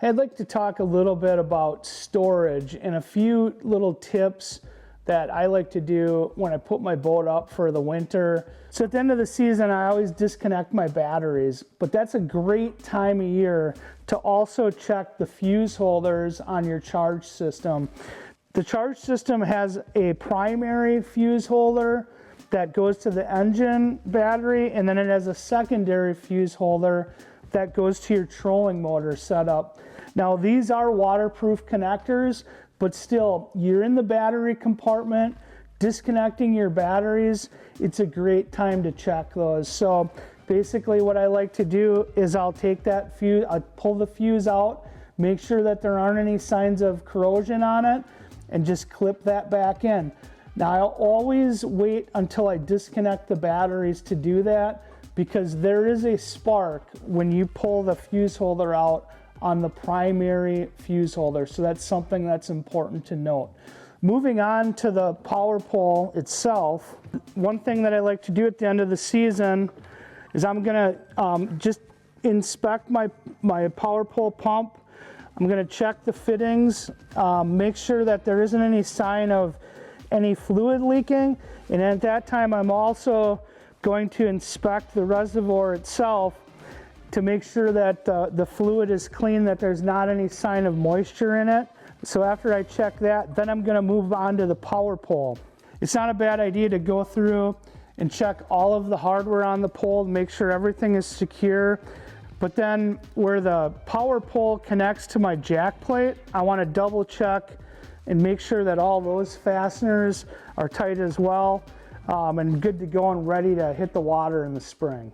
Hey, I'd like to talk a little bit about storage and a few little tips that I like to do when I put my boat up for the winter. So at the end of the season, I always disconnect my batteries, but that's a great time of year to also check the fuse holders on your charge system. The charge system has a primary fuse holder that goes to the engine battery, and then it has a secondary fuse holder that goes to your trolling motor setup. Now these are waterproof connectors, but still, you're in the battery compartment, disconnecting your batteries, it's a great time to check those. So basically what I like to do is I'll take that fuse, I pull the fuse out, make sure that there aren't any signs of corrosion on it, and just clip that back in. Now I'll always wait until I disconnect the batteries to do that, because there is a spark when you pull the fuse holder out on the primary fuse holder. So that's something that's important to note. Moving on to the power pole itself, one thing that I like to do at the end of the season is I'm gonna just inspect my power pole pump. I'm gonna check the fittings, make sure that there isn't any sign of any fluid leaking. And at that time, I'm also going to inspect the reservoir itself to make sure that the fluid is clean, that there's not any sign of moisture in it. So after I check that, then I'm gonna move on to the power pole. It's not a bad idea to go through and check all of the hardware on the pole to make sure everything is secure. But then where the power pole connects to my jack plate, I wanna double check and make sure that all those fasteners are tight as well, and good to go and ready to hit the water in the spring.